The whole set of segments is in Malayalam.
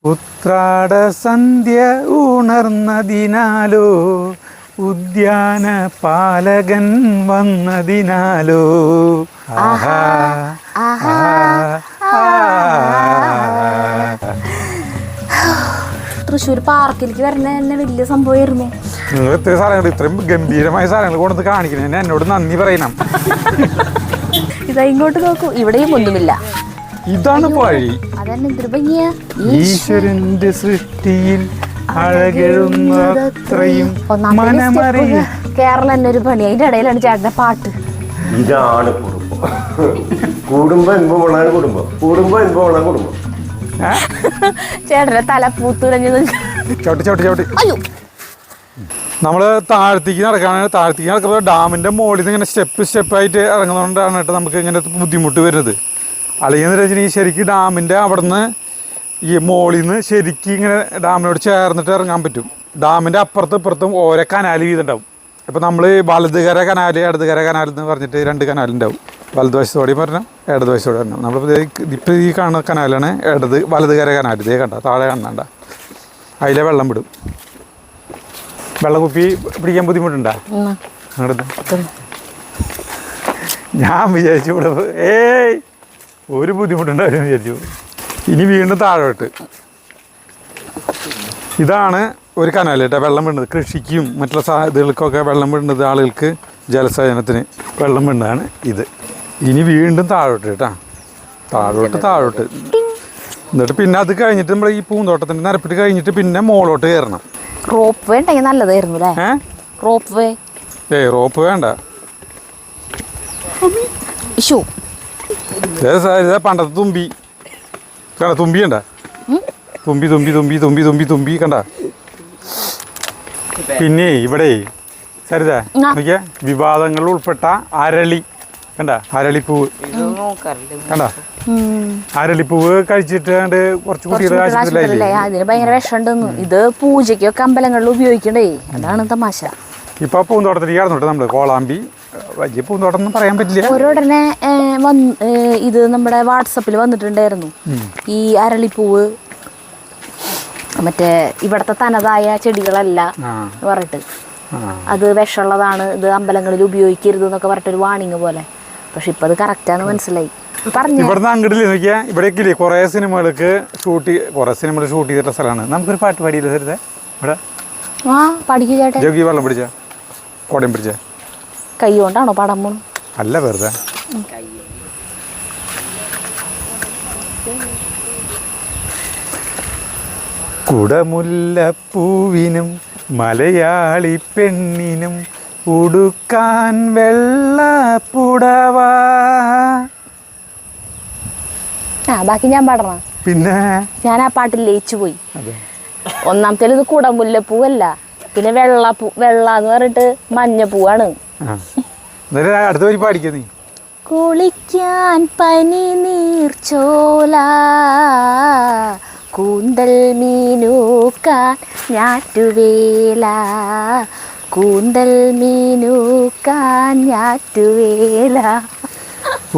ഉത്രാട സന്ധ്യ ഉണർന്നതിനാലോ ഉദ്യാന പാലകൻ വന്നതിനാലോ ആഹാ ആഹാ തൃശ്ശൂർ പാർക്കിലേക്ക് വരുന്ന തന്നെ വലിയ സംഭവമായിരുന്നു. നിങ്ങൾ ഇത്രയും സാധനങ്ങൾ ഇത്രയും ഗംഭീരമായ സാധനങ്ങൾ കൊണ്ടു കാണിക്കണം, എന്നോട് നന്ദി പറയണം. ഇതാ ഇങ്ങോട്ട് നോക്കൂ, ഇവിടെയും ഒന്നുമില്ല. ഇതാണ് വഴി. ഈശ്വരന്റെ സൃഷ്ടിയിൽ അഴകെഴുന്നത്രയും കേരളം തന്നെ ഒരു പണി. അതിന്റെ ഇടയിലാണ് ചേട്ടന്റെ പാട്ട്. ഇതാണ് കുടുംബം. കൂടുമ്പോ എൻപോളാണ് കുടുംബം, കൂടുമ്പോ എൻപോളാണ് കുടുംബം. ചേട്ടന്റെ തല പൂത്തുലഞ്ഞു. ചവിട്ടി ചവിട്ടി ചവിട്ടി. നമ്മള് താഴത്തേക്ക് നടക്കുമ്പോൾ ഡാമിന്റെ മുകളിൽ നിന്ന് ഇങ്ങനെ സ്റ്റെപ്പായിട്ട് ഇറങ്ങുന്നതുകൊണ്ടാണ് കേട്ടോ നമുക്ക് ഇങ്ങനെ ബുദ്ധിമുട്ട് വരുന്നത്. അല്ലെങ്കിൽ വെച്ചാൽ ശരിക്കും ഡാമിൻ്റെ അവിടെ നിന്ന് ഈ മുകളിൽ നിന്ന് ശരിക്കും ഇങ്ങനെ ഡാമിനോട് ചേർന്നിട്ട് ഇറങ്ങാൻ പറ്റും. ഡാമിൻ്റെ അപ്പുറത്തും ഇപ്പുറത്തും ഓരോ കനാൽ വീതുണ്ടാവും. ഇപ്പോൾ നമ്മൾ വലതുകര കനാൽ ഇടതുകര കനാൽ എന്ന് പറഞ്ഞിട്ട് 2 കനാലുണ്ടാവും. വലതുവശത്തോടെയും പറഞ്ഞാൽ ഇടതുവശത്തോടെ വരണം. ഇപ്പോൾ ഈ കാണുന്ന കനാലാണ് വലതുകര കനാൽ. ഇതേ കണ്ട താഴെ കണ്ട അതിലെ വെള്ളം വിടും. വെള്ളം കുപ്പി പിടിക്കാൻ ബുദ്ധിമുട്ടുണ്ടോ? ഞാൻ വിചാരിച്ചു ഇവിടെ ഒരു ബുദ്ധിമുട്ടുണ്ടായിരുന്നു വിചാരിച്ചു. ഇനി വീണ്ടും താഴോട്ട്. ഇതാണ് ഒരു കനാൽ കേട്ടോ, വെള്ളം വീണത്. കൃഷിക്കും മറ്റുള്ള ഇതുകൾക്കൊക്കെ വെള്ളം വീണത്, ആളുകൾക്ക് ജലസേചനത്തിന് വെള്ളം വീണതാണ് ഇത്. ഇനി വീണ്ടും താഴോട്ട് കേട്ടോ, താഴോട്ട്. എന്നിട്ട് പിന്നെ അത് കഴിഞ്ഞിട്ട് നമ്മൾ ഈ പൂന്തോട്ടത്തിൻ്റെ നിരപ്പിട്ട് കഴിഞ്ഞിട്ട് പിന്നെ മുകളോട്ട് കയറണം. റോപ്പ് വേ ഉണ്ടെങ്കിൽ നല്ലതായിരുന്നു അല്ലേ? Rope way. റോപ്പ് വേണ്ട. പണ്ടത്തെ തുമ്പി കണ്ട, തുമ്പി കണ്ട, തുമ്പി കണ്ട. പിന്നെ ഇവിടെ സരിത നോക്കിയ വിവാദങ്ങളിൽ ഉൾപ്പെട്ട അരളി കണ്ട, അരളിപ്പൂവ് കണ്ട. അരളിപ്പൂവ് കഴിച്ചിട്ട് കുറച്ച് കുട്ടികൾ അതിന് ഭയങ്കര വിഷമുണ്ടെന്ന്. ഇത് പൂജയ്ക്കൊക്കെ അമ്പലങ്ങളിൽ ഉപയോഗിക്കണ്ടേ, അതാണ് തമാശ. ഇപ്പൊ പൂന്തോട്ടത്തിലേക്ക് കടന്നിട്ട് നമ്മള് കോളാമ്പി വലിയ പൂന്തോട്ടം ഒന്നും പറയാൻ പറ്റില്ല. ഓരോടനെ ഇത് നമ്മുടെ വാട്സപ്പിൽ വന്നിട്ടുണ്ടായിരുന്നു. ഈ അരളിപ്പൂവ് മറ്റേ ഇവിടത്തെ തനതായ ചെടികളല്ല പറഞ്ഞിട്ട് അത് വിഷമുള്ളതാണ്, ഇത് അമ്പലങ്ങളിൽ ഉപയോഗിക്കരുത് എന്നൊക്കെ പറഞ്ഞിട്ടൊരു വാണിങ് പോലെ. പക്ഷെ ഇപ്പൊ അത് കറക്റ്റാന്ന് മനസ്സിലായി. ഇവിടുന്ന് അങ്ങോട്ടില്ലേ നോക്കിയാ ഇവിടേക്കില്ലേ കുറേ സിനിമകൾക്ക് ഷൂട്ട് ചെയ്തിട്ടുള്ള സ്ഥലമാണ്. നമുക്കൊരു പാട്ട് പാടിയില്ലേ സരിത ഇവിടെ? പഠിക്കും ജോഗി വെള്ളം പിടിച്ച കോടയും പിടിച്ച കൈ കൊണ്ടാണോ പാടാൻ പോണു? അല്ല, വെറുതെ. കുടമുല്ലപ്പൂവിനും മലയാളി പെണ്ണിനും ഉടുക്കാൻ വെള്ളപ്പുടവ. ബാക്കി ഞാൻ പാടണ? പിന്നെ ഞാൻ ആ പാട്ടിൽ ലയിച്ചു പോയി. ഒന്നാമത്തേൽ ഇത് കുടമുല്ലപ്പൂവല്ല, പിന്നെ വെള്ളാന്ന് പറഞ്ഞിട്ട് മഞ്ഞപ്പൂവാണ്. അടുത്ത വരി പാടിക്ക നീ. കുളിക്കാൻ പനി നീർച്ചോല, കൂന്തൽ മീനൂക്കാൻ ഞാറ്റുവേല, കൂന്തൽ മീനൂക്കാൻ ഞാറ്റുവേല.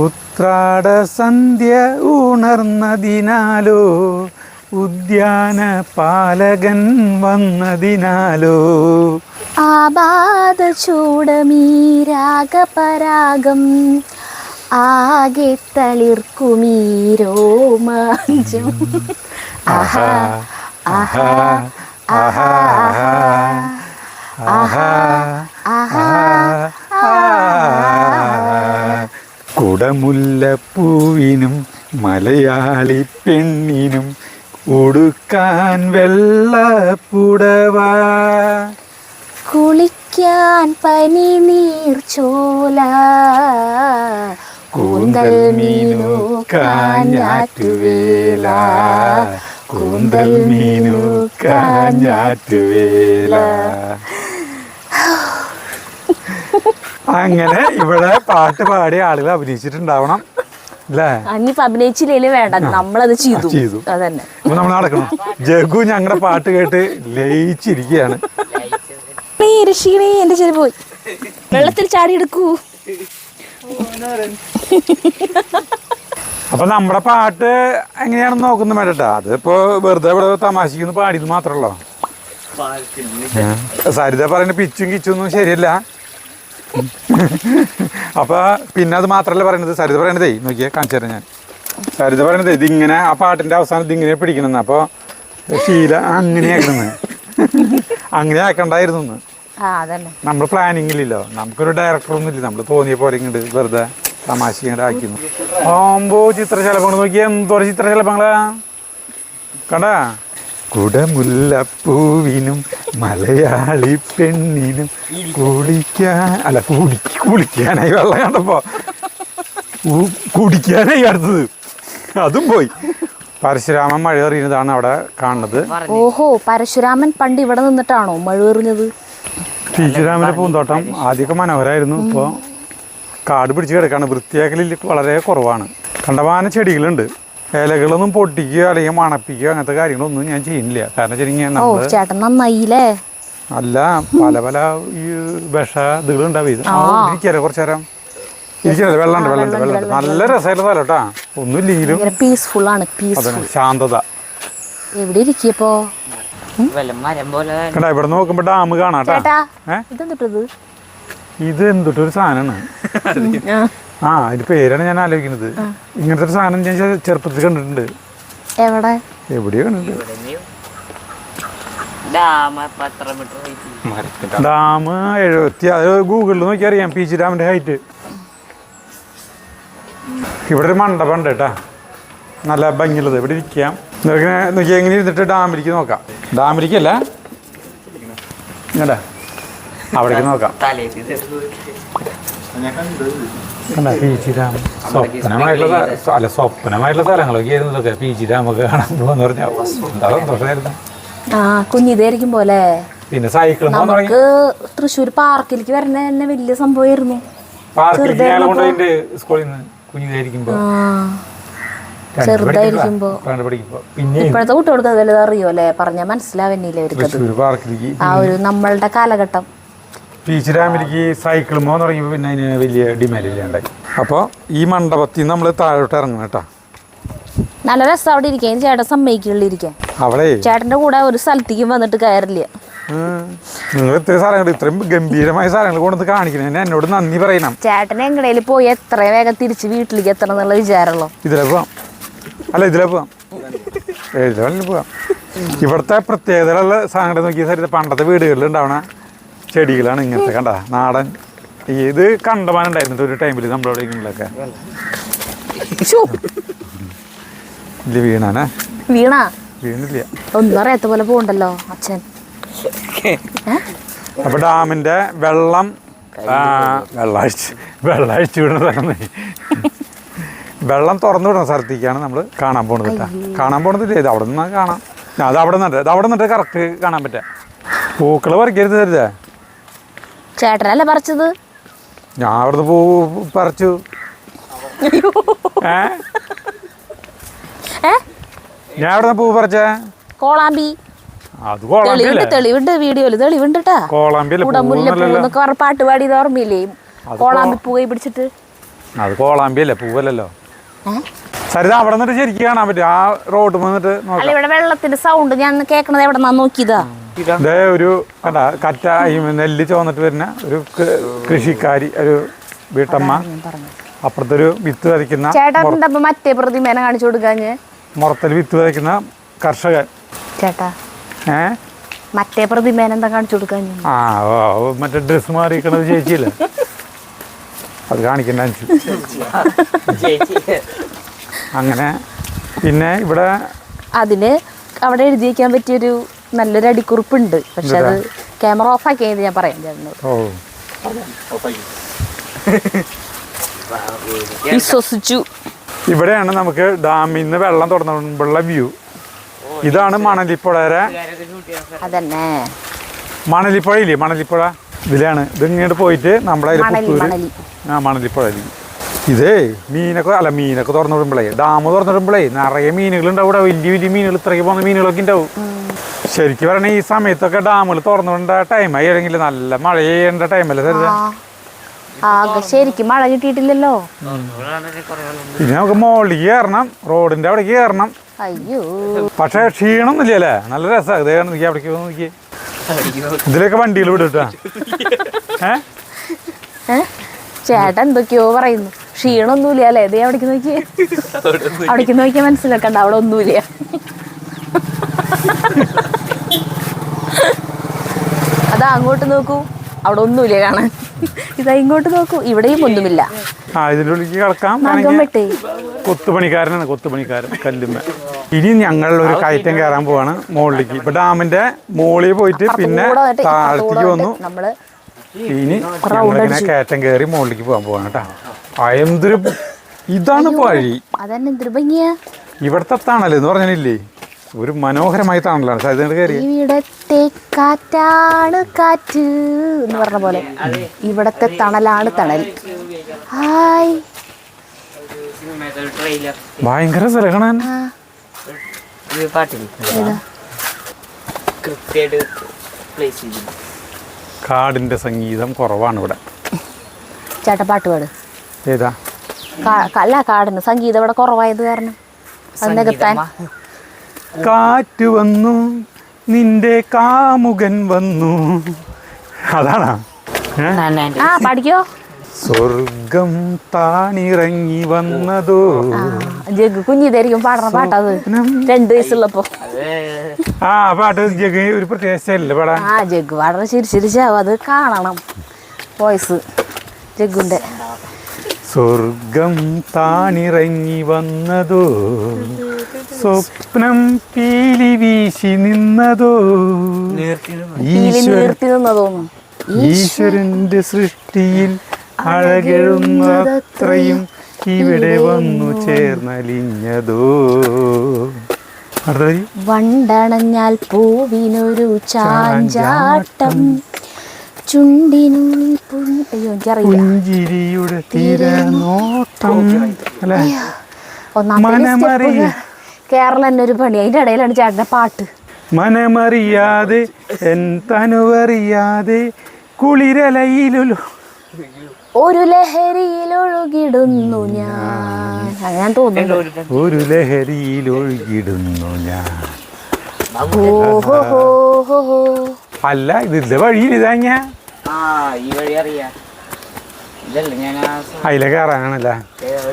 ഉത്രാട സന്ധ്യ ഉണർന്നതിനാലോ ഉദ്യാന പാലകൻ വന്നതിനാലോ ആബാധ ചൂടമീരാഗപരാഗം ആകെ തളിർക്കുമീരോമാഞ്ചം. ആഹാ ആഹാ ആഹാ ആഹാ ആഹാ. കുടമുല്ലപ്പൂവിനും മലയാളി പെണ്ണിനും ഉടുക്കാൻ വെള്ളപ്പുടവ, കുളിക്കാൻ പനി നീർച്ചോല, കൂന്തൽ മീനൂക്കാൻ ഞാറ്റുവേല, കൂന്തൽ മീനൂക്കാൻ ഞാറ്റുവേല. അങ്ങനെ ഇവിടെ പാട്ട് പാടിയ ആളുകൾ അഭിനയിച്ചിട്ടുണ്ടാവണം അല്ലേ? അഭിനയിച്ചില്ലേ വേണ്ട, നമ്മളത് ചെയ്തു. അതന്നെ നമ്മൾ നടക്കണം. ജഗു ഞങ്ങളുടെ പാട്ട് കേട്ട് ലയിച്ചിരിക്കുകയാണ്. എന്റെ ചെറിയ പോയി വെള്ളത്തിൽ ചാടി എടുക്കൂ. അപ്പൊ നമ്മുടെ പാട്ട് എങ്ങനെയാണെന്ന് നോക്കുന്നു വേണ്ടട്ടാ. അതിപ്പോ വെറുതെ ഇവിടെ തമാശിക്കുന്നു പാടിയത് മാത്രമല്ലോ. സരിത പറയുന്ന പിച്ചും കിച്ചൊന്നും ശരിയല്ല. അപ്പൊ പിന്നെ അത് മാത്രല്ല പറയണത്, സരിത പറയണതേ നോക്കിയാ കാണിച്ചു തരാം ഞാൻ. സരിത പറയണത് ഇതിങ്ങനെ ആ പാട്ടിന്റെ അവസാനം ഇതിങ്ങനെ പിടിക്കണമെന്ന്. അപ്പൊ ശീല അങ്ങനെ ആക്കണെന്ന്, അങ്ങനെ ആക്കണ്ടായിരുന്നു. നമ്മൾ പ്ലാനിങ്ങില്ലല്ലോ, നമുക്കൊരു ഡയറക്ടറൊന്നും ഇല്ല. നമ്മൾ തോന്നിയ പോലെ ഇങ്ങോട്ട് വെറുതെ തമാശ ഇങ്ങോട്ട് ആക്കുന്നു. ആകുമ്പോ ചിത്രശലഭങ്ങൾ നോക്കിയാൽ എന്തോരം ചിത്രശലഭങ്ങളാ കണ്ടാ. കുടമുല്ലപ്പൂവിനും മലയാളി പെണ്ണിനും കുളിക്കാനായി വെള്ളം കണ്ടപ്പോ കുടിക്കാനായി അടുത്തത് അതും പോയി. പരശുരാമൻ മഴ എറിയുന്നതാണ് അവിടെ കാണുന്നത്. ഓഹോ, പരശുരാമൻ പണ്ട് ഇവിടെ നിന്നിട്ടാണോ മഴ എറിഞ്ഞത്? പരശുരാമന്റെ പൂന്തോട്ടം ആദ്യമൊക്കെ മനോഹരമായിരുന്നു. ഇപ്പോൾ കാട് പിടിച്ച് കിടക്കാണ്. വൃത്തിയാക്കലിൽ വളരെ കുറവാണ്. കണ്ടമാനം ചെടികളുണ്ട്. ഇലകളൊന്നും പൊട്ടിക്കുകയോ അല്ലെങ്കിൽ മണപ്പിക്കുകയോ അങ്ങനത്തെ കാര്യങ്ങളൊന്നും ഞാൻ ചെയ്യുന്നില്ല. കാരണം ചേട്ടൻ നന്നായില്ലേ. അല്ല, പല പല ഈ വിഷ ഇതുകളുണ്ടാവും. ഇരിക്കാലോ കുറച്ചു നേരം ഇരിക്കണത്. വെള്ളമുണ്ട്. നല്ല രസമായിട്ട് സ്ഥലം കേട്ടാ. ഒന്നുമില്ലെങ്കിലും പീസ്ഫുൾ ആണ്. ശാന്തത. എവിടെ ഇരിക്കപ്പോ കണ്ടാ. ഇവിടെ നോക്കുമ്പോ ഡാം കാണാട്ടാ. ഇത് എന്തൊട്ടൊരു സാധനമാണ്. അതിന്റെ പേരാണ് ഞാൻ ആലോചിക്കുന്നത്. ഇങ്ങനത്തെ ഒരു സാധനം ഞാൻ ചെറുപ്പത്തിൽ കണ്ടിട്ടുണ്ട്. എവിടെയോ കണ്ടിട്ടുണ്ട്. ഡാം 70, അത് ഗൂഗിളിൽ നോക്കി അറിയാം. പീച്ചി ഡാമിന്റെ ഹൈറ്റ്. ഇവിടെ ഒരു മണ്ഡപം ഉണ്ട് കേട്ടാ, നല്ല ഭംഗിയുള്ളത്. ഇവിടെ ഇരിക്കാം. നോക്കി എങ്ങനെ ഇരുന്നിട്ട് ഡാമിലേക്ക് നോക്കാം. ഡാമിലേക്കല്ല ഇങ്ങടാ, അവിടേക്ക് നോക്കാം. പീച്ചി ഡാം സ്വപ്നമായിട്ടുള്ള സ്ഥലങ്ങളൊക്കെ ആയിരുന്നു ഇതൊക്കെ. പീച്ചി ഡാമൊക്കെ കാണാൻ പോകാന്ന് പറഞ്ഞാൽ എന്താ സന്തോഷമായിരുന്നു. കുഞ്ഞിതായിരിക്കും പോലെ. പിന്നെ സൈക്കിൾ നമുക്ക് തൃശ്ശൂർ പാർക്കിലേക്ക് വരുന്ന തന്നെ വലിയ സംഭവമായിരുന്നു. സ്കൂളിൽ നിന്ന് കുഞ്ഞിതായിരിക്കുമ്പോ ചെറുതായിരിക്കുമ്പോ. ഇപ്പോഴത്തെ കുട്ടികൾക്ക് അതെല്ലാം അറിയോ അല്ലേ, പറഞ്ഞാൽ മനസ്സിലാവുന്നില്ല അവർക്ക്. ആ ഒരു നമ്മളുടെ കാലഘട്ടം. പീച്ചി ഡാമിലേക്ക് സൈക്കിൾ പോകാൻ തുടങ്ങിയപ്പോൾ പിന്നെ അതിന് വലിയ ഡിമാൻഡ് ഇല്ലാണ്ടായി. അപ്പോൾ ഈ മണ്ഡപത്തിൽ നമ്മൾ താഴോട്ട് ഇറങ്ങണം കേട്ടോ. നല്ല രസം അവിടെ ഇരിക്കാൻ. ചേട്ടൻ സമ്മതിക്കുള്ളിരിക്കാൻ. അവിടെ ചേട്ടന്റെ കൂടെ ഒരു സ്ഥലത്തേക്കും വന്നിട്ട് കയറില്ല. നിങ്ങൾ ഇത്രയും സാധനങ്ങൾ, ഇത്രയും ഗംഭീരമായ സാധനങ്ങൾ കൊണ്ടു കാണിക്കണം. എന്നോട് നന്ദി പറയണം. ചേട്ടനെ എങ്ങടേലും പോയി എത്രയും വേഗം തിരിച്ച് വീട്ടിലേക്ക് എത്തണം എന്നുള്ള വിചാരമുള്ളൂ. ഇതിലെ പോവാം. അല്ല ഇതിലെ പോവാം, ഇതിലെ പോവാം. ഇവിടുത്തെ പ്രത്യേകതയുള്ള സാധനങ്ങൾ നോക്കിയ സരിത പണ്ടത്തെ വീടുകളിൽ ഉണ്ടാവണ ചെടികളാണ് ഇങ്ങനത്തെ. കണ്ട നാടൻ. ഇത് കണ്ടമാനം ഉണ്ടായിരുന്നിട്ട് ഒരു ടൈമിൽ നമ്മളവിടെ ഇങ്ങനെയൊക്കെ വീണാ വീണില്ല. ഒന്നും അറിയാത്ത പോലെ പോകണ്ടല്ലോ അച്ഛൻ. അപ്പൊ ഡാമിന്റെ വെള്ളം അഴിച്ചു വിടുന്ന വെള്ളം തുറന്നു വിടുന്ന സ്ഥലത്തേക്കാണ് നമ്മൾ കാണാൻ പോണത് കേട്ടോ. കാണാൻ പോണതില്ലേ, ഇത് അവിടെ നിന്ന് കാണാം. അത് അവിടെ നിന്നിട്ട് കറക്റ്റ് കാണാൻ പറ്റാ. പൂക്കള് പറിക്കരുത് തരുതേ. ചേട്ടനല്ലേ പറിച്ചത്? ഞാൻ അവിടുന്ന് പൂ പറിച്ചു. ഞാൻ അവിടുന്ന് പൂ പറിച്ചേ. കോളാമ്പി. അത് കോളാമ്പി തെളിവുണ്ട്, വീഡിയോയില് തെളിവുണ്ട് കേട്ടാ. കോളാമ്പി പാട്ട് പാടിയത് ഓർമ്മയില്ലേ? കോളാമ്പി പൂ കൈ പിടിച്ചിട്ട്. അത് കോളാമ്പി അല്ലേ, പൂവല്ലല്ലോ. സരിത അവിടെ നിന്നിട്ട് ശരിക്കും കാണാൻ പറ്റും. ആ റോഡ് വന്നിട്ട് ഇവിടെ വെള്ളത്തിന്റെ സൗണ്ട് ഞാൻ കേൾക്കണത് എവിടെ നിന്നാ നോക്കിയതാ. ഇതേ ഒരു കറ്റ നെല്ല് ചോന്നിട്ട് വരുന്ന ഒരു കൃഷിക്കാരി, ഒരു വീട്ടമ്മ. അപ്പുറത്തൊരു വിത്ത് വിതയ്ക്കുന്ന ചേട്ടാ മറ്റേ പ്രതിമേനെ കാണിച്ചു കൊടുക്കാഞ്ഞ്. മുറത്തിൽ വിത്ത് വിതയ്ക്കുന്ന കർഷകൻ ചേട്ടാ. മറ്റേ പ്രതിമേനെ എന്താ കാണിച്ചു കൊടുക്കാഞ്ഞ്? മറ്റേ ഡ്രസ് മാറിയിരിക്കണത് ചേച്ചിയല്ലേ, അത് കാണിക്കണ്ട. അങ്ങനെ പിന്നെ ഇവിടെ അതിന് അവിടെ എഴുതി വയ്ക്കാൻ പറ്റിയൊരു നല്ലൊരു അടിക്കുറിപ്പുണ്ട്. പക്ഷെ അത് ക്യാമറ ഓഫ് ആക്കിയത് ഞാൻ പറയാം ചേട്ടനോട്. വിശ്വസിച്ചു. ഇവിടെയാണ് നമുക്ക് ഡാമിൽ നിന്ന് വെള്ളം തുറന്നുള്ള വ്യൂ. ഇതാണ് മണലിപ്പുഴയുടെ. അതന്നെ മണലിപ്പുഴ ഇല്ലേ, മണലിപ്പുഴ ഇതിലാണ്. ഇതിങ്ങോട്ട് പോയിട്ട് നമ്മുടെ മണലിപ്പുഴ. ഇതേ മീനൊക്കെ തുറന്നു വിടുമ്പോഴേ, ഡാം തുറന്നു വിടുമ്പോഴേ നിറയെ മീനുകളുണ്ടാവും. ഇവിടെ വലിയ വലിയ മീനുകൾ, ഇത്രയ്ക്ക് പോകുന്ന മീനുകളൊക്കെ ഉണ്ടാവും. ശരിക്കും പറഞ്ഞാൽ ഈ സമയത്തൊക്കെ ഡാമുകൾ തുറന്നു വിടേണ്ട ടൈമായി. അല്ലെങ്കിൽ നല്ല മഴ ചെയ്യേണ്ട ടൈമല്ലേ സരിത? ആകെ ശരിക്കും മഴ കിട്ടിയിട്ടില്ലല്ലോ. പിന്നെ നമുക്ക് മുകളിലേക്ക് കയറണം, റോഡിന്റെ അവിടേക്ക് കയറണം. അയ്യോ പക്ഷെ ക്ഷീണമൊന്നുമില്ല അല്ലേ, നല്ല രസമാണ്. ഇതേ നോക്കി അവിടേക്ക് നോക്കി, ഇതിലൊക്കെ വണ്ടികൾ വിടുട്ടാ. ചേട്ടൻ എന്തൊക്കെയോ പറയുന്നു. ക്ഷീണമൊന്നുമില്ല അല്ലേ? ഇതേ അവിടേക്ക് നോക്കിയേ, അവിടേക്ക് നോക്കിയാൽ മനസ്സിലാക്കണ്ട അവിടെ ഒന്നുമില്ല. അതാ അങ്ങോട്ട് നോക്കൂ, അവിടെ ഒന്നുമില്ല കാണാൻ. ഇതാ ഇങ്ങോട്ട് നോക്കൂ, ഇവിടെയും ഒന്നുമില്ല. ഇതിന്റെ ഉള്ളിലേക്ക് കിടക്കാം. കൊത്തുപണിക്കാരനാണ്, കൊത്തുപണിക്കാരൻ കല്ലുമ്മ. ഇനി ഞങ്ങൾ ഒരു കയറ്റം കയറാൻ പോവാണ് മുകളിലേക്ക്. ഇപ്പൊ ഡാമിന്റെ മുകളിൽ പോയിട്ട് പിന്നെ താഴത്തേക്ക് വന്നു. ഇനി ഞങ്ങളിങ്ങനെ കയറ്റം കയറി മുകളിലേക്ക് പോകാൻ പോവാണ് കേട്ടാ. എന്തൊരു ഇതാണ് വഴി. ഇവിടത്തെ തണല് എന്ന് പറഞ്ഞില്ലേ, ഒരു മനോഹരമായ തണലാണ്. ഇവിടത്തെ കാറ്റാണ് കാറ്റ് എന്ന് പറഞ്ഞ പോലെ ഇവിടത്തെ തണലാണ് തണൽ. ഹായ്, ഭയങ്കര സ്ഥലം. കാടിന്റെ സംഗീതം കുറവാണ് ഇവിടെ. ചേട്ടാ പാട്ട് പാട്. ഏതാ? അല്ല, കാടിന് സംഗീതം ഇവിടെ കുറവായത് കാരണം അത് നികത്താൻ. കാറ്റ് വന്നു, നിന്റെ കാമുകൻ വന്നു. അതാണോ? പാടിക്കോ. സ്വർഗം താണിറങ്ങി വന്നതോ. ജഗ് കുഞ്ഞിതായിരിക്കും പാടുന്ന പാട്ടത്, 2 വയസ്സുള്ളപ്പോ. പാട്ട് ജഗ് ഒരു പ്രത്യേക സ്റ്റൈലല്ലേ പാടാ. ജഗ് പാടുന്ന ചിരിച്ചിരിച്ചാവും, അത് കാണണം വോയിസ് ജഗ്ഗുന്റെ. സ്വർഗം താണിറങ്ങി വന്നതോ, സ്വപ്നം പീലി വീശി നിന്നതോ, ഈശ്വരന്റെ സൃഷ്ടിയിൽ അഴകെഴുന്നത്രയും ഇവിടെ വന്നു ചേർന്നലിഞ്ഞതോ. വണ്ടണഞ്ഞാൽ പൂവിനൊരു ചാഞ്ചാട്ടം, ചുണ്ടിനുള്ളിൽ പുഞ്ചിരിയുടെ തിരനോട്ടം. കേരളം ഒരു പണി, അതിന്റെ ഇടയിലാണ് ചേട്ടന്റെ പാട്ട്. മനമറിയാതെ എൻ തനുവറിയാതെ കുളിരലയിലൊരു ഒരു ലഹരിയിലൊഴുകിടുന്നു ഞാൻ. അങ്ങനെ തോന്നുന്നു, ഒരു ലഹരിയിലൊഴുകിടുന്നു ഞാൻ. അല്ല, ഇതിന്റെ വഴിയിൽ ഇതാ ഞാൻ അതിലെ കയറാനാണല്ലേ.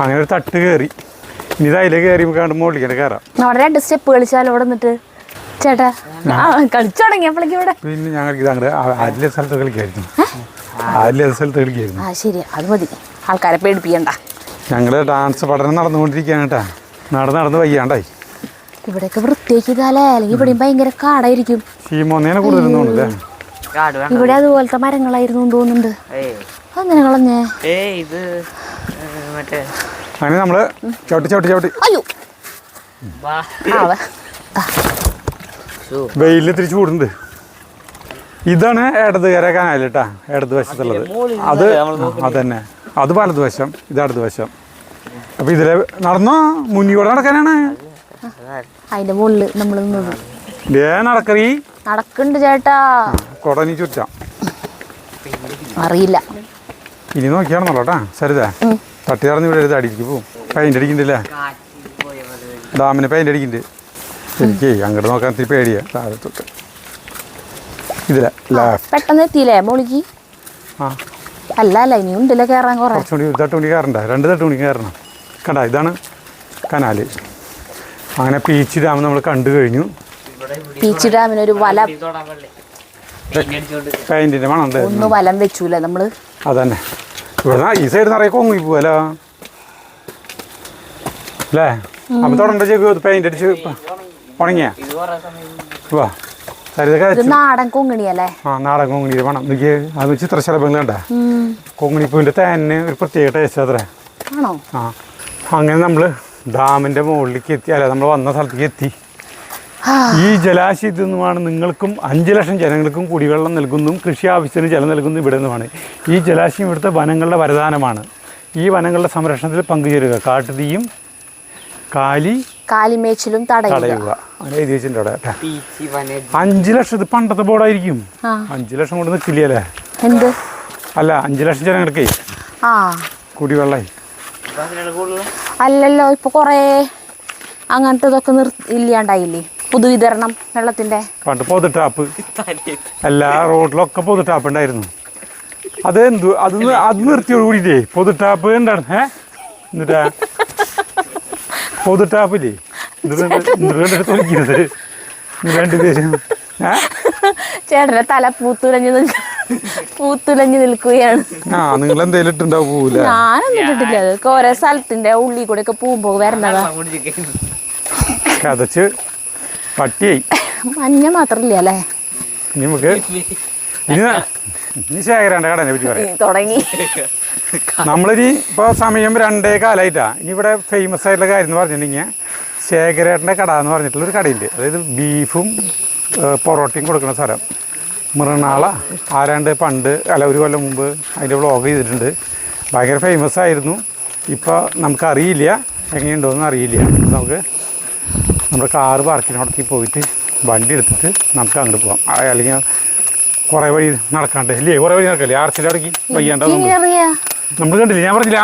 അങ്ങനെ ഒരു തട്ട് കയറി, ഇനി ഇത് അതിലെ കയറി കണ്ട് മുകളിലേക്ക് കയറാം. അവിടെ 2 സ്റ്റെപ്പ് കളിച്ചാലോ ഇവിടെ നിന്നിട്ട് ചേട്ടാ? കളിച്ചു തുടങ്ങിയപ്പോഴേക്കും ഇവിടെ പിന്നെ ഞങ്ങൾ ഇതങ്ങോട്ട് അതിലെ സ്ഥലത്ത് കളിക്കായിരുന്നു, അതിലെ സ്ഥലത്ത് കളിക്കായിരുന്നു. ശരി, അത് മതി, ആൾക്കാരെ പേടിപ്പിക്കണ്ട. ഞങ്ങള് ഡാൻസ് പഠനം നടന്നുകൊണ്ടിരിക്കുകയാണ് കേട്ടാ. നടന്ന് വയ്യാണ്ടായി. ഇവിടെയൊക്കെ വൃത്തിയാക്കിയതാലേ, അല്ലെങ്കിൽ ഇവിടെയും ഭയങ്കര കാടായിരിക്കും. ചീമോന്നേനെ കൂടുതലൊന്നുമില്ലേ ഇവിടെ? അതുപോലത്തെ മരങ്ങളായിരുന്നു തോന്നുന്നുണ്ട്. അങ്ങനെ കളഞ്ഞേ. അങ്ങനെ നമ്മള് ചവിട്ടി അയ്യോ വെയിലിന് തിരിച്ചു കൂടുന്നുണ്ട്. ഇതാണ് ഇടതുകര കനാൽ കേട്ടാ, ഇടത് വശത്തുള്ളത്. അത് അതന്നെ, അത് വലത് വശം, ഇത് ഇടത് വശം. അപ്പൊ ഇതിലെ നടന്നോ, മുന്നിലൂടെ നടക്കാനാണ്. അതിന്റെ മുകളില് നമ്മള് നിന്നത് നടക്കറി നടക്കുന്നുണ്ട് ചേട്ടാ. കൊടനി ചുറ്റാം അറിയില്ല. ഇനി നോക്കിയാണെന്നല്ലോ കേട്ടാ. സരിതാ തട്ടി നടന്ന് ഇവിടെ എഴുതി അടിക്ക് പോവും. പെയിന്റ് അടിക്കണ്ടല്ലേ, ഡാമിന് പെയിന്റ് അടിക്കുന്നുണ്ട്. എനിക്ക് അങ്ങോട്ട് നോക്കാൻ ഇത്തിരി പേടിയാ. താഴത്തോട്ട് ഇതിലെ പെട്ടെന്ന് എത്തിയില്ലേ മോളിക്ക്? അല്ല ഇനി ഉണ്ടല്ലേ കയറാൻ. കുറച്ചുകൂടി തട്ടുമണി കയറണ്ട, 2 തട്ടുമണി കയറണം. കണ്ട, ഇതാണ് കനാല്. അങ്ങനെ പീച്ച് ഡാം നമ്മൾ കണ്ടു കഴിഞ്ഞു. പീച്ച് ഡാമിനൊരു വല, പെയിന്റിന്റെ മണം ഒന്ന് വലം വെച്ചൂലേ നമ്മള്. അതന്നെ, ഇവിടെ ഈ സൈഡ് നിറയെ കൊങ്ങി പോവല്ലോ അല്ലേ. അപ്പൊ തുടണ്ട ചെയ്ത് പെയിന്റ് അടിച്ച് ഉണങ്ങിയാ വാ. നാടൻ കൊങ്ങിണിയല്ലേ? നാടൻ കൊങ്ങിണി വേണം. എനിക്ക് അത് ചിത്രശലഭങ്ങൾ കണ്ട കൊങ്ങിണിപ്പൂവിന്റെ തേന് ഒരു പ്രത്യേക ടേസ്റ്റ് അത്രേ. ആണോ? അങ്ങനെ നമ്മള് ഡാമിന്റെ മുകളിലേക്ക് എത്തി. അല്ല, നമ്മൾ വന്ന സ്ഥലത്തേക്ക് എത്തി. ഈ ജലാശയത്തിൽ നിന്നുമാണ് നിങ്ങൾക്കും 5 ലക്ഷം ജനങ്ങൾക്കും കുടിവെള്ളം നൽകുന്നതും കൃഷി ആവശ്യത്തിന് ജലം നൽകുന്നതും ഇവിടെ നിന്നുമാണ്. ഈ ജലാശയം ഇവിടുത്തെ വനങ്ങളുടെ വരദാനമാണ്. ഈ വനങ്ങളുടെ സംരക്ഷണത്തിൽ പങ്കുചേരുക, കാട്ടുതീയും കാലിമേച്ചിലും തടയുക. അങ്ങനെ എഴുതി വെച്ചിട്ടുണ്ട് അവിടെ. 5 ലക്ഷം, ഇത് പണ്ടത്തെ ബോർഡായിരിക്കും. 5 ലക്ഷം കൊണ്ട് നിൽക്കില്ലേ? എന്ത്? അല്ല, 5 ലക്ഷം ജനങ്ങൾക്ക് ആ കുടിവെള്ളമായി. അല്ലല്ലോ ഇപ്പൊ കൊറേ അങ്ങനത്തെ ഇതൊക്കെ ഇല്ലാണ്ടായില്ലേ, പൊതുവിതരണം വെള്ളത്തിന്റെ. പണ്ട് പൊതുട്ടാപ്പ് എല്ലാ റോഡിലൊക്കെ പൊതുട്ടാപ്പ് ഉണ്ടായിരുന്നു. അത് അത് നിർത്തിയോട് കൂടിയിട്ടേ പൊതുട്ടാപ്പ് ഉണ്ടാണ്. എന്നിട്ടാ പൊതുട്ടാപ്പില്ലേ തൊലിക്കുന്നത് രണ്ടുപേരും. ചേട്ടന്റെ തല പൂത്തുലഞ്ഞു നിൽക്കുകയാണ്. ആ നിങ്ങൾ എന്തേലും ഇട്ടുണ്ടാവും പോവില്ല. ഞാനൊന്നും ഇട്ടിട്ടില്ല. അതൊക്കെ ഓരോ സ്ഥലത്തിന്റെ ഉള്ളിൽ കൂടെ ഒക്കെ പോകുമ്പോ വരണതാ. കതച്ച് പട്ടിയായി. മഞ്ഞ മാത്രല്ല അല്ലേ ഇനി നമുക്ക് ഇനി ശേഖരന്റെ കടനെ പറ്റി പറയാം തുടങ്ങി. നമ്മളിനി ഇപ്പോൾ സമയം 2 കാലമായിട്ടാ. ഇനി ഇവിടെ ഫേമസ് ആയിട്ടുള്ള കാര്യം എന്ന് പറഞ്ഞിട്ടുണ്ടെങ്കിൽ ശേഖരേട്ടൻ്റെ കട എന്ന് പറഞ്ഞിട്ടുള്ളൊരു കടയുണ്ട്. അതായത് ബീഫും പൊറോട്ടയും കൊടുക്കുന്ന സ്ഥലം. മൃണാള ആരാണ്ട് പണ്ട് ഒരു കൊല്ലം മുമ്പ് അതിൻ്റെ വ്ളോഗ് ചെയ്തിട്ടുണ്ട്. ഭയങ്കര ഫേമസ് ആയിരുന്നു. ഇപ്പോൾ നമുക്കറിയില്ല എങ്ങനെയുണ്ടോയെന്ന് അറിയില്ല. നമുക്ക് നമ്മുടെ കാറ് പാർക്കിനോടത്തേക്ക് പോയിട്ട് വണ്ടി എടുത്തിട്ട് നമുക്ക് അങ്ങോട്ട് പോകാം. അല്ലെങ്കിൽ കുറേ വഴി നടക്കാണ്ട് ഇല്ലേ, കുറേ വഴി നടക്കല്ലേ ആർച്ചിൻ്റെ അവിടേക്ക് വയ്യാണ്ടാവും. നമ്മൾ കണ്ടില്ലേ, ഞാൻ പറഞ്ഞില്ലേ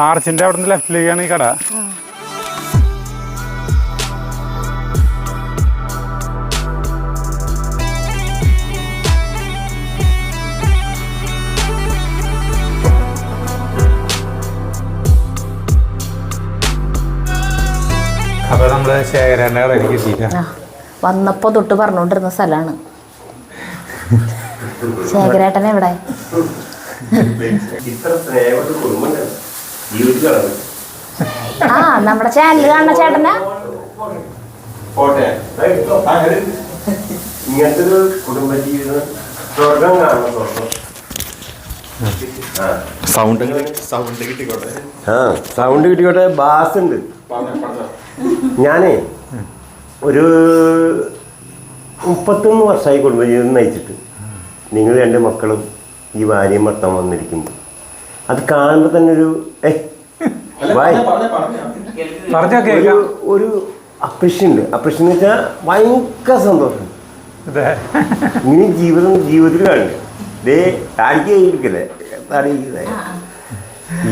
ആർച്ചിൻ്റെ അവിടെ നിന്ന് ലെഫ്റ്റിലേക്കാണ് ഈ കട. അപ്പോൾ നമ്മൾ ശേഖരൻ്റെ കടയിലേക്ക് എത്തിയിട്ടാ. വന്നപ്പോ തൊട്ട് പറഞ്ഞോണ്ടിരുന്ന സ്ഥലമാണ് ശേഖരേട്ടൻ. എവിടെ ആ നമ്മുടെ ചാനൽ കാണുന്ന ചേട്ടനാ. ഇങ്ങനത്തെ ഒരു കുടുംബജീവിതം സ്വർഗം കാണണം. സൗണ്ട് കിട്ടിക്കോട്ടെ. ബാസ് ഉണ്ട്. ഞാനേ ഒരു 31 വർഷമായി കുടുംബജീവിതം നയിച്ചിട്ട്. നിങ്ങൾ 2 മക്കളും ഈ ഭാര്യയും ഭർത്താവും വന്നിരിക്കുമ്പോൾ അത് കാണുമ്പോൾ തന്നെ ഒരു അപ്രീഷൻ ഉണ്ട്. അപ്രീഷൻ എന്ന് വെച്ചാൽ ഭയങ്കര സന്തോഷം. ഇങ്ങനെ ജീവിതത്തിൽ കാണില്ല. താടിക്കല്ലേ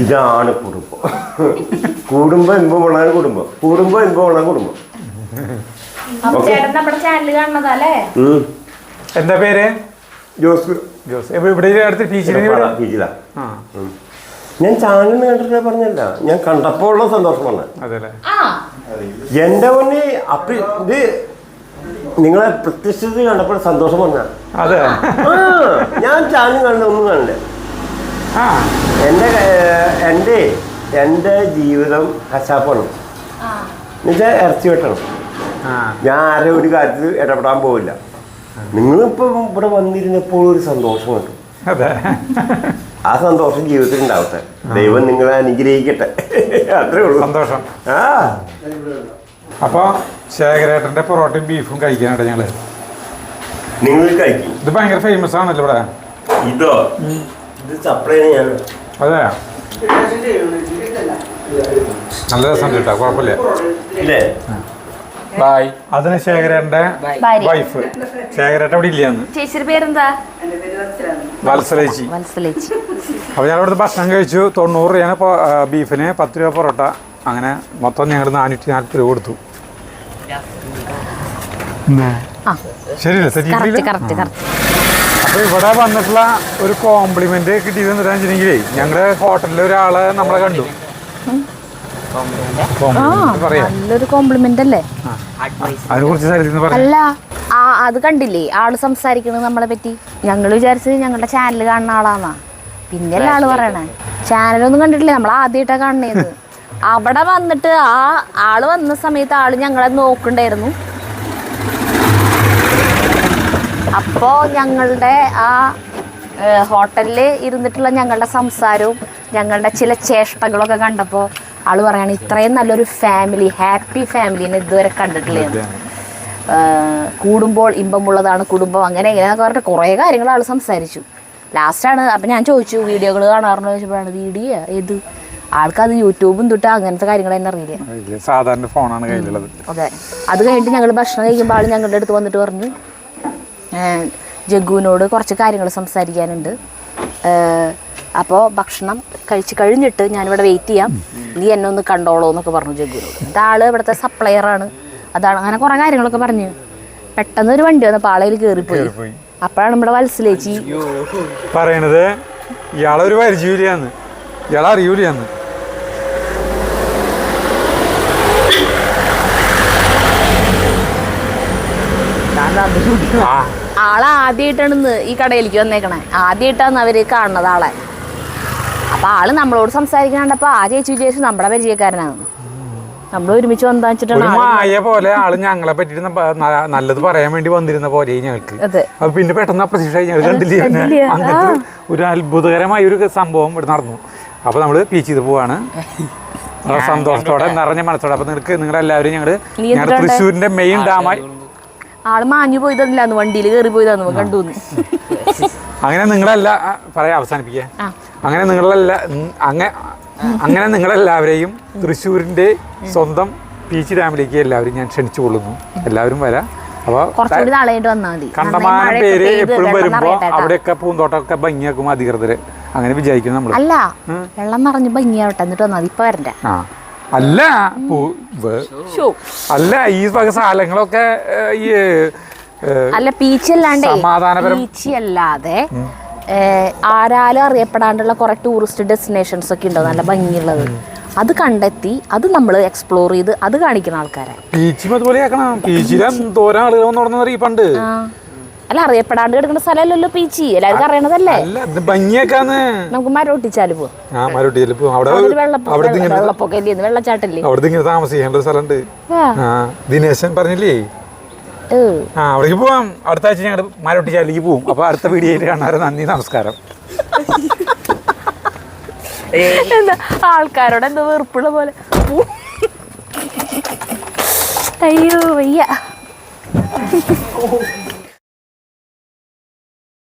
ഇതാണ് കുടുംബം. കൂടുമ്പോ ഇമ്പമുള്ളതാണ് കുടുംബം. കൂടുമ്പോ ഇമ്പമുള്ളതാണ് കുടുംബം. എന്താ പേര്? ജോസ്. ഇവിടെ അടുത്ത് ടീച്ചറാ. ഞാൻ ചാനൽ കണ്ടിട്ട് പറഞ്ഞല്ല, ഞാൻ കണ്ടപ്പോൾ ഉള്ള സന്തോഷം പറഞ്ഞ. എന്റെ മുന്നേ ഇത് നിങ്ങളെ പ്രത്യക്ഷത്തിൽ കണ്ടപ്പോൾ സന്തോഷം പറഞ്ഞ. ഞാൻ ചാനൽ കണ്ട ഒന്നും കാണില്ല. എൻ്റെ ജീവിതം കശാപ്പാണ്. എന്നുവെച്ചാൽ ഇറച്ചി വെട്ടണം. ഞാൻ ആരെ ഒരു കാര്യത്തിൽ ഇടപെടാൻ പോവില്ല. നിങ്ങളിപ്പം ഇവിടെ വന്നിരുന്നപ്പോൾ ഒരു സന്തോഷം കിട്ടും. ആ സന്തോഷം ജീവിതത്തിൽ ഉണ്ടാവട്ടെ. ദൈവം നിങ്ങളെ അനുഗ്രഹിക്കട്ടെ. അത്രേ ഉള്ളൂ സന്തോഷം. അപ്പോൾ ശേഖരേട്ടൻ്റെ പൊറോട്ടയും ബീഫും കഴിക്കാനായിട്ട് ഞങ്ങൾ നിങ്ങൾ കഴിക്കും. ഇത് ഭയങ്കര ഫേമസ് ആണല്ലോ ഇവിടെ. ഇത് സപ്ലൈ ഞാൻ. അതെ, നല്ല രസം കേട്ടോ, കുഴപ്പമില്ല. അതിന് ശേഖരന്റെ വൈഫ് ശേഖരേട്ട ഇവിടെ ഇല്ലാന്ന്. ചേച്ചിയുടെ പേരെന്താ? വത്സലേച്ചി. അപ്പോൾ ഞാൻ ഇവിടുത്തെ ഭക്ഷണം കഴിച്ചു. 90 രൂപയാണ് ബീഫിന്, 10 രൂപ പൊറോട്ട. അങ്ങനെ മൊത്തം ഞങ്ങൾ 440 രൂപ കൊടുത്തു. ശരിയല്ലേ? അപ്പോൾ ഇവിടെ വന്നിട്ടുള്ള ഒരു കോംപ്ലിമെന്റ് കിട്ടിയതെന്ന് വെച്ചിട്ടുണ്ടെങ്കിലേ, ഞങ്ങളുടെ ഹോട്ടലിലെ ഒരാള് നമ്മളെ കണ്ടു. നല്ലൊരു കോംപ്ലിമെന്റ് അല്ലേ? അല്ല, അത് കണ്ടില്ലേ ആള് സംസാരിക്കണത് നമ്മളെ പറ്റി. ഞങ്ങൾ വിചാരിച്ചത് ഞങ്ങളുടെ ചാനൽ കാണുന്ന ആളാന്നാ. പിന്നെയല്ല ആള് പറയണേ. ചാനലൊന്നും കണ്ടിട്ടില്ലേ, നമ്മൾ ആദ്യമായിട്ടാ കാണണേന്ന്. അവിടെ വന്നിട്ട് ആള് വന്ന സമയത്ത് ആള് ഞങ്ങളെ നോക്കണ്ടായിരുന്നു. അപ്പോ ഞങ്ങളുടെ ആ ഹോട്ടലിൽ ഇരുന്നിട്ടുള്ള ഞങ്ങളുടെ സംസാരവും ഞങ്ങളുടെ ചില ചേഷ്ടകളൊക്കെ കണ്ടപ്പോൾ ആള് പറയാണ്, ഇത്രയും നല്ലൊരു ഫാമിലി, ഹാപ്പി ഫാമിലിനെ ഇതുവരെ കണ്ടിട്ടില്ല. കൂടുമ്പോൾ ഇമ്പമുള്ളതാണ് കുടുംബം, അങ്ങനെ ഇങ്ങനെയൊക്കെ പറഞ്ഞിട്ട് കുറേ കാര്യങ്ങൾ ആൾ സംസാരിച്ചു. ലാസ്റ്റാണ് അപ്പം ഞാൻ ചോദിച്ചു, വീഡിയോകൾ കാണാറുണ്ടോ ചോദിച്ചപ്പോഴാണ്, വീഡിയോ ഏത്? ആൾക്കത് യൂട്യൂബും തൊട്ട് അങ്ങനത്തെ കാര്യങ്ങൾ തന്നെ അറിയില്ല. സാധാരണ ഫോണാണ് കയ്യിലുള്ളത്. അതെ. അത് കഴിഞ്ഞിട്ട് ഞങ്ങൾ ഭക്ഷണം കഴിക്കുമ്പോൾ ആൾ ഞങ്ങളുടെ അടുത്ത് വന്നിട്ട് പറഞ്ഞു, ജഗ്ഗുവിനോട് കുറച്ച് കാര്യങ്ങൾ സംസാരിക്കാനുണ്ട്, അപ്പോൾ ഭക്ഷണം കഴിച്ച് കഴിഞ്ഞിട്ട് ഞാനിവിടെ വെയിറ്റ് ചെയ്യാം, നീ എന്നെ ഒന്ന് കണ്ടോളൂ എന്നൊക്കെ പറഞ്ഞു ജഗ്ഗുവിനോട്. എന്നിട്ട് ആള് ഇവിടുത്തെ സപ്ലയറാണ്, അതാണ് അങ്ങനെ കുറേ കാര്യങ്ങളൊക്കെ പറഞ്ഞു. പെട്ടെന്ന് ഒരു വണ്ടി വന്നപ്പോൾ ആളയിൽ കയറിപ്പോയി. അപ്പോഴാണ് നമ്മുടെ വത്സലേച്ചി പറയണത് ഇയാളൊരു പരിചയമില്ലാന്ന്, ഇയാളറിയൂലെന്ന്. ആളെ ആദ്യമായിട്ടാണ് ഈ കടയിലേക്ക് വന്നേക്കണേ, ആദ്യമായിട്ടാണ് അവര് കാണുന്നത് ആളെ. അപ്പൊ ആള് നമ്മളോട് സംസാരിക്കണ്ടപ്പോ ആ ചേച്ചി വിചാരിച്ചു നമ്മുടെ പരിചയക്കാരനാണ്, നമ്മൾ ഒരുമിച്ച് വന്നാ വെച്ചിട്ടാണ്. മായ പോലെ ആള് ഞങ്ങളെ പറ്റിട്ട് നല്ലത് പറയാൻ വേണ്ടി വന്നിരുന്ന പോലെ ഞങ്ങൾക്ക്. അപ്പൊ പിന്നെ പെട്ടെന്ന് അപ്രതീക്ഷയായി ഞങ്ങൾ കണ്ടില്ലേ. അങ്ങനത്തെ ഒരു അത്ഭുതകരമായ ഒരു സംഭവം ഇവിടെ നടന്നു. അപ്പൊ നമ്മള് പീച്ച് ചെയ്ത് പോവാണ് സന്തോഷത്തോടെ നിറഞ്ഞ മനസ്സോടെ. അപ്പൊ നിങ്ങളെല്ലാവരും ഞങ്ങളുടെ തൃശ്ശൂരിന്റെ മെയിൻ ഡാമായി. ആള് മാഞ്ഞു പോയി തന്നില്ലാന്ന്, വണ്ടിയിൽ കയറി പോയി തന്നു കണ്ടു. അങ്ങനെ നിങ്ങളെല്ലാം പറയാം അവസാനിപ്പിക്കുക. അങ്ങനെ നിങ്ങളെല്ലാവരെയും തൃശ്ശൂരിന്റെ സ്വന്തം പീച്ച് ഡാമിലേക്ക് എല്ലാവരും ഞാൻ ക്ഷണിച്ചു കൊള്ളുന്നു. എല്ലാവരും വരാം. അപ്പോൾ കണ്ടമാനം പേര് എപ്പോഴും വരുമ്പോ അവിടെയൊക്കെ പൂന്തോട്ടമൊക്കെ ഭംഗിയാക്കും അധികൃതര്, അങ്ങനെ വിചാരിക്കുന്നു നമ്മൾ. അല്ല, വെള്ളം നിറഞ്ഞ് ഭംഗിയാവട്ടെ എന്നിട്ട് വന്നാൽ ഇപ്പൊ വരണ്ട. അല്ല ഈ വക സ്ഥലങ്ങളൊക്കെ ഈ അല്ല ബീച്ച് അല്ലാതെ ആരാലും അറിയപ്പെടാണ്ടുള്ള കുറെ ടൂറിസ്റ്റ് ഡെസ്റ്റിനേഷൻസ് ഒക്കെ ഉണ്ടോ നല്ല ഭംഗിയുള്ളത്, അത് കണ്ടെത്തി അത് നമ്മൾ എക്സ്പ്ലോർ ചെയ്ത് അത് കാണിക്കുന്ന ആൾക്കാരെ. ബീച്ചും അതുപോലെ പണ്ട് അല്ല അറിയപ്പെടാണ്ട് കിടക്കുന്ന സ്ഥലമല്ലല്ലോ ബീച്ച്, എല്ലാവർക്കും അറിയണതല്ലേ. നമുക്ക് മരോട്ടിച്ചാല് വെള്ളപ്പൊക്കെ വെള്ളച്ചാട്ടല്ലേ അവിടെ താമസിക്കേണ്ട ഒരു സ്ഥലമുണ്ട്. ദിനേശൻ പറഞ്ഞില്ലേ അവിടേക്ക് പോവാം. അടുത്ത ആഴ്ച ഞങ്ങൾ മരോട്ടിച്ചാലിലേക്ക് പോവും. അപ്പൊ അടുത്ത വീഡിയോയിൽ കാണാറ്. നന്ദി, നമസ്കാരം. എന്താ ആൾക്കാരോട് എന്തോ വെറുപ്പുള്ള പോലെ. അയ്യോ വയ്യ.